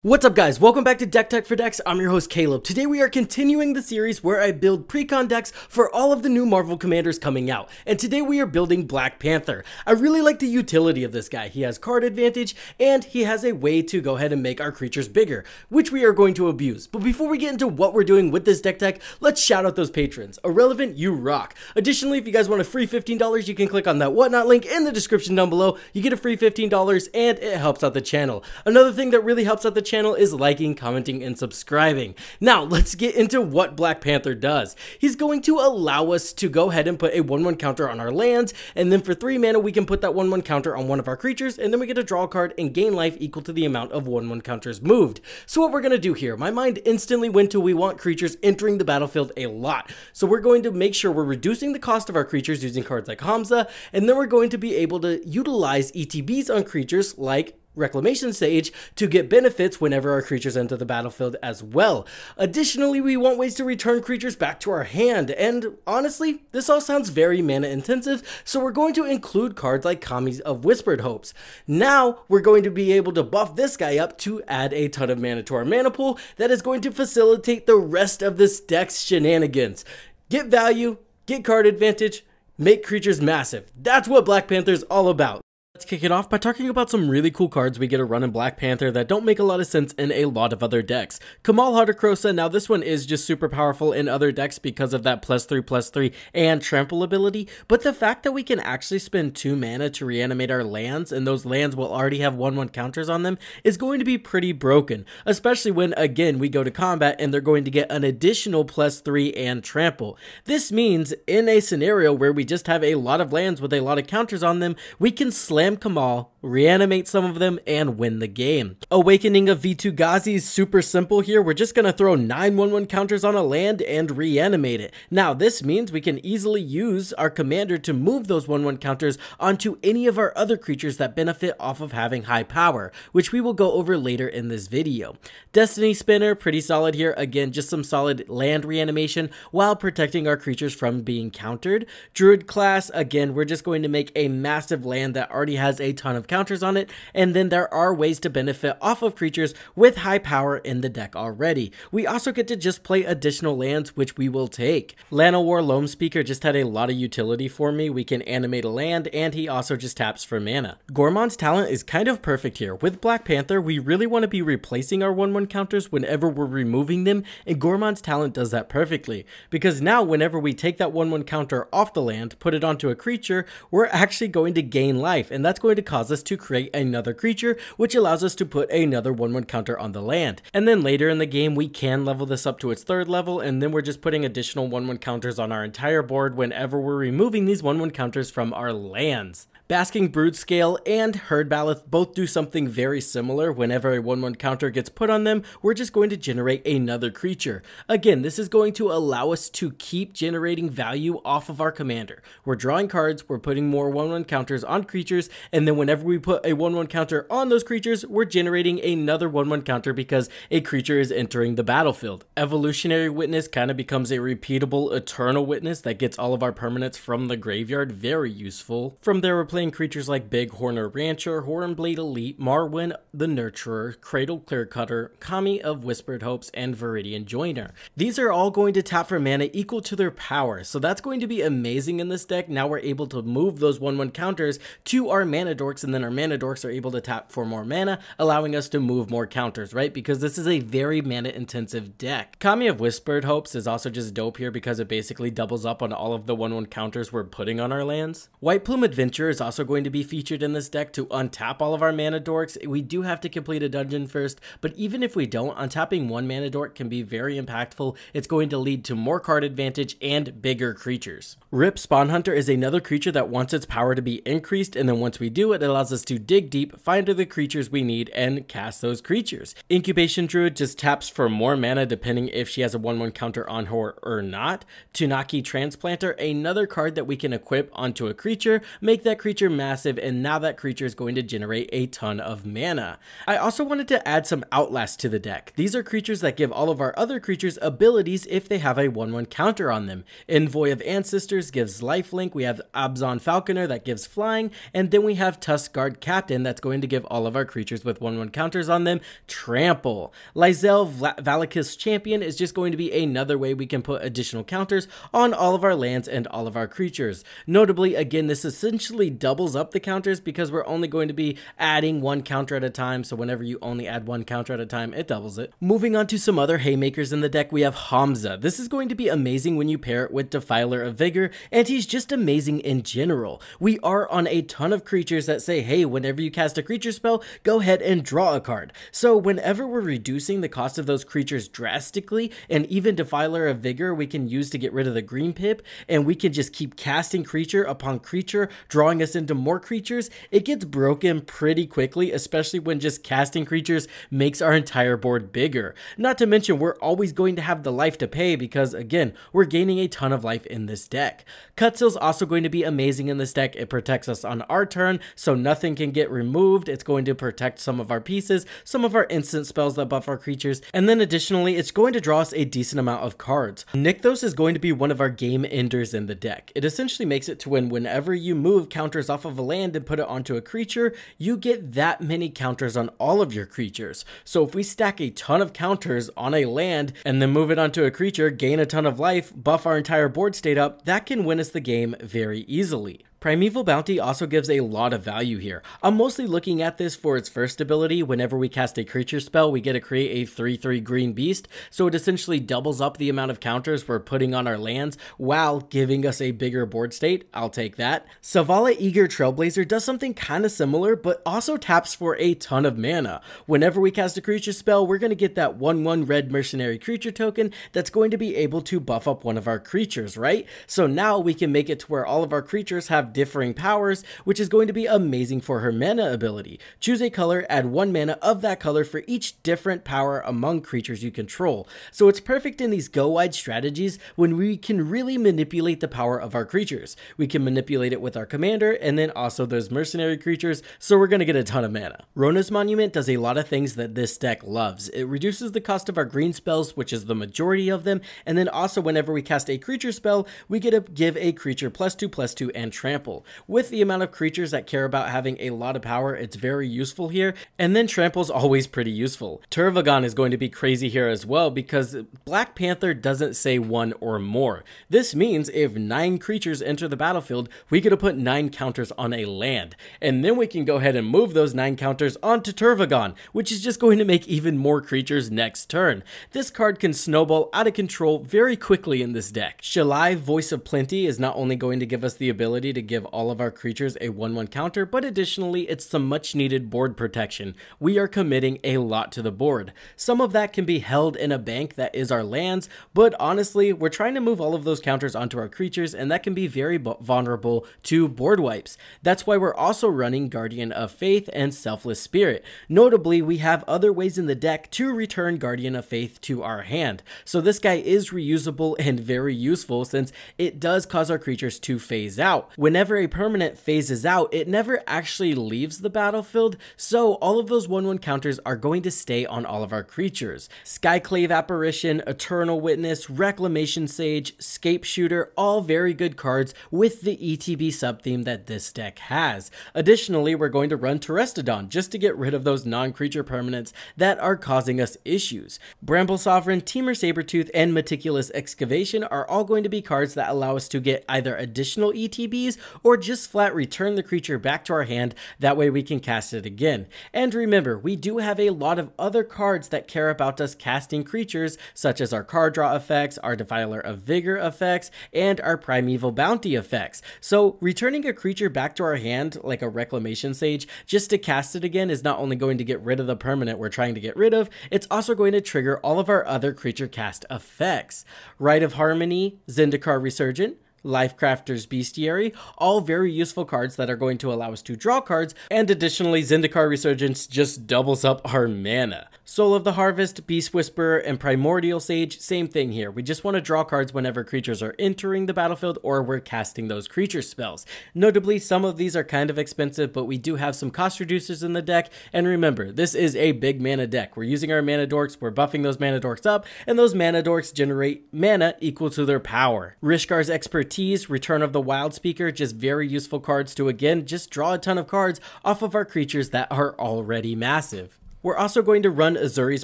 What's up guys, welcome back to DeckTechsForDecks. I'm your host Caleb. Today we are continuing the series where I build Precon decks for all of the new Marvel commanders coming out. And today we are building Black Panther. I really like the utility of this guy. He has card advantage and he has a way to go ahead and make our creatures bigger, which we are going to abuse. But before we get into what we're doing with this deck tech, let's shout out those patrons. Irrelevant, you rock. Additionally, if you guys want a free $15, you can click on that whatnot link in the description down below. You get a free $15 and it helps out the channel. Another thing that really helps out the channel is liking, commenting, and subscribing. Now let's get into what Black Panther does. He's going to allow us to go ahead and put a 1/1 counter on our lands, and then for 3 mana we can put that 1/1 counter on one of our creatures, and then we get to draw a card and gain life equal to the amount of 1/1 counters moved. So what we're going to do here, my mind instantly went to we want creatures entering the battlefield a lot. So we're going to make sure we're reducing the cost of our creatures using cards like Hamza, and then we're going to be able to utilize ETBs on creatures like Reclamation Sage to get benefits whenever our creatures enter the battlefield as well. Additionally, we want ways to return creatures back to our hand, and honestly, this all sounds very mana intensive, so we're going to include cards like Kami of Whispered Hopes. Now, we're going to be able to buff this guy up to add a ton of mana to our mana pool that is going to facilitate the rest of this deck's shenanigans. Get value, get card advantage, make creatures massive. That's what Black Panther's all about. Let's kick it off by talking about some really cool cards we get to run in Black Panther that don't make a lot of sense in a lot of other decks. Kamal Hadarkrosa, now this one is just super powerful in other decks because of that +3/+3 and trample ability, but the fact that we can actually spend 2 mana to reanimate our lands, and those lands will already have 1/1 counters on them, is going to be pretty broken, especially when, again, we go to combat and they're going to get an additional +3 and trample. This means in a scenario where we just have a lot of lands with a lot of counters on them, we can slam Kamal, reanimate some of them, and win the game. Awakening of V2 Ghazi is super simple here. We're just going to throw 9 1/1 counters on a land and reanimate it. Now, this means we can easily use our commander to move those 1/1 counters onto any of our other creatures that benefit off of having high power, which we will go over later in this video. Destiny Spinner, pretty solid here. Again, just some solid land reanimation while protecting our creatures from being countered. Druid class, again, we're just going to make a massive land that already has a ton of counters on it, and then there are ways to benefit off of creatures with high power in the deck already. We also get to just play additional lands, which we will take. Llanowar Loam Speaker just had a lot of utility for me. We can animate a land, and he also just taps for mana. Gormon's Talent is kind of perfect here. With Black Panther, we really want to be replacing our 1/1 counters whenever we're removing them, and Gormon's Talent does that perfectly, because now whenever we take that 1/1 counter off the land, put it onto a creature, we're actually going to gain life, and that's going to cause us to create another creature, which allows us to put another 1/1 counter on the land. And then later in the game, we can level this up to its 3rd level, and then we're just putting additional 1/1 counters on our entire board whenever we're removing these 1/1 counters from our lands. Basking Brood Scale and Herd Baloth both do something very similar. Whenever a 1/1 counter gets put on them, we're just going to generate another creature. Again, this is going to allow us to keep generating value off of our commander. We're drawing cards, we're putting more 1/1 counters on creatures, and then whenever we put a 1/1 counter on those creatures, we're generating another 1/1 counter because a creature is entering the battlefield. Evolutionary Witness kind of becomes a repeatable Eternal Witness that gets all of our permanents from the graveyard. Very useful. From there, we're playing creatures like Big Horner Rancher, Hornblade Elite, Marwyn the Nurturer, Cradle Clearcutter, Kami of Whispered Hopes, and Viridian Joiner. These are all going to tap for mana equal to their power, so that's going to be amazing in this deck. Now we're able to move those 1/1 counters to our mana dorks, and then our mana dorks are able to tap for more mana, allowing us to move more counters, right? Because this is a very mana intensive deck. Kami of Whispered Hopes is also just dope here because it basically doubles up on all of the 1/1 counters we're putting on our lands. White Plume Adventure is also going to be featured in this deck to untap all of our mana dorks. We do have to complete a dungeon first, but even if we don't, untapping 1 mana dork can be very impactful. It's going to lead to more card advantage and bigger creatures. Rip Spawn Hunter is another creature that wants its power to be increased, and then once we do it, it allows us to dig deep, find the creatures we need, and cast those creatures. Incubation Druid just taps for more mana depending if she has a 1/1 counter on her or not. Tunaki Transplanter, another card that we can equip onto a creature, make that creature creature massive, and now that creature is going to generate a ton of mana. I also wanted to add some Outlast to the deck. These are creatures that give all of our other creatures abilities if they have a 1/1 counter on them. Envoy of Ancestors gives lifelink, we have Abzan Falconer that gives flying, and then we have Tuskguard Captain that's going to give all of our creatures with 1/1 counters on them trample. Lysel Valakith's Champion is just going to be another way we can put additional counters on all of our lands and all of our creatures. Notably, again, this essentially doubles up the counters because we're only going to be adding 1 counter at a time, so whenever you only add 1 counter at a time, it doubles it. Moving on to some other haymakers in the deck, we have Hamza. This is going to be amazing when you pair it with Defiler of Vigor, and he's just amazing in general. We are on a ton of creatures that say, hey, whenever you cast a creature spell, go ahead and draw a card. So whenever we're reducing the cost of those creatures drastically, and even Defiler of Vigor we can use to get rid of the green pip, and we can just keep casting creature upon creature, drawing us into more creatures, it gets broken pretty quickly, especially when just casting creatures makes our entire board bigger. Not to mention, we're always going to have the life to pay because, again, we're gaining a ton of life in this deck. Cutseal's also going to be amazing in this deck. It protects us on our turn, so nothing can get removed. It's going to protect some of our pieces, some of our instant spells that buff our creatures, and then additionally, it's going to draw us a decent amount of cards. Nykthos is going to be one of our game enders in the deck. It essentially makes it to whenever you move counters off of a land and put it onto a creature, you get that many counters on all of your creatures. So if we stack a ton of counters on a land and then move it onto a creature, gain a ton of life, buff our entire board state up, that can win us the game very easily. Primeval Bounty also gives a lot of value here. I'm mostly looking at this for its first ability. Whenever we cast a creature spell, we get to create a 3/3 green beast, so it essentially doubles up the amount of counters we're putting on our lands while giving us a bigger board state. I'll take that. Savala Eager Trailblazer does something kind of similar, but also taps for a ton of mana. Whenever we cast a creature spell, we're going to get that 1/1 red mercenary creature token that's going to be able to buff up one of our creatures, right? So now we can make it to where all of our creatures have differing powers, which is going to be amazing for her mana ability. Choose a color, add 1 mana of that color for each different power among creatures you control. So it's perfect in these go wide strategies when we can really manipulate the power of our creatures. We can manipulate it with our commander and then also those mercenary creatures, so we're going to get a ton of mana. Rona's Monument does a lot of things that this deck loves. It reduces the cost of our green spells, which is the majority of them, and then also whenever we cast a creature spell, we get to give a creature +2/+2 and trample. With the amount of creatures that care about having a lot of power, it's very useful here, and then trample's always pretty useful. Turvagon is going to be crazy here as well because Black Panther doesn't say 1 or more. This means if 9 creatures enter the battlefield, we get to put 9 counters on a land, and then we can go ahead and move those 9 counters onto Turvagon, which is just going to make even more creatures next turn. This card can snowball out of control very quickly in this deck. Shalai, Voice of Plenty, is not only going to give us the ability to give all of our creatures a 1/1 counter, but additionally it's some much needed board protection. We are committing a lot to the board. Some of that can be held in a bank that is our lands, but honestly we're trying to move all of those counters onto our creatures, and that can be very vulnerable to board wipes. That's why we're also running Guardian of Faith and Selfless Spirit. Notably, we have other ways in the deck to return Guardian of Faith to our hand, so this guy is reusable and very useful since it does cause our creatures to phase out. Whenever a permanent phases out, it never actually leaves the battlefield, so all of those 1/1 counters are going to stay on all of our creatures. Skyclave Apparition, Eternal Witness, Reclamation Sage, Scape Shooter, all very good cards with the ETB sub-theme that this deck has. Additionally, we're going to run Terrestodon just to get rid of those non-creature permanents that are causing us issues. Bramble Sovereign, Teamer Sabertooth, and Meticulous Excavation are all going to be cards that allow us to get either additional ETBs or just flat return the creature back to our hand, that way we can cast it again. And remember, we do have a lot of other cards that care about us casting creatures, such as our card draw effects, our Defiler of Vigor effects, and our Primeval Bounty effects. So returning a creature back to our hand, like a Reclamation Sage, just to cast it again is not only going to get rid of the permanent we're trying to get rid of, it's also going to trigger all of our other creature cast effects. Rite of Harmony, Zendikar Resurgent, Lifecrafter's Bestiary, all very useful cards that are going to allow us to draw cards, and additionally Zendikar Resurgence just doubles up our mana. Soul of the Harvest, Beast Whisperer, and Primordial Sage, same thing here. We just want to draw cards whenever creatures are entering the battlefield or we're casting those creature spells. Notably, some of these are kind of expensive, but we do have some cost reducers in the deck, and remember, this is a big mana deck. We're using our mana dorks, we're buffing those mana dorks up, and those mana dorks generate mana equal to their power. Rishkar's Expertise, Return of the Wild Speaker, just very useful cards to again just draw a ton of cards off of our creatures that are already massive. We're also going to run Azuri's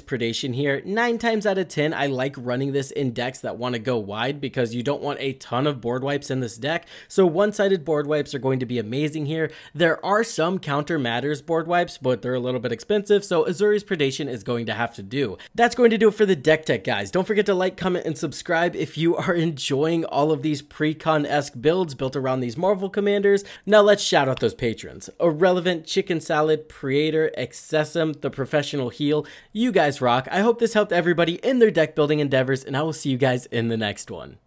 Predation here. 9 times out of 10, I like running this in decks that want to go wide because you don't want a ton of board wipes in this deck. So one-sided board wipes are going to be amazing here. There are some Counter Matters board wipes, but they're a little bit expensive, so Azuri's Predation is going to have to do. That's going to do it for the Deck Tech, guys. Don't forget to like, comment, and subscribe if you are enjoying all of these Precon-esque builds built around these Marvel commanders. Now let's shout out those patrons. Irrelevant, Chicken Salad, Praetor, Excessum, The Professional Heal. You guys rock. I hope this helped everybody in their deck building endeavors, and I will see you guys in the next one.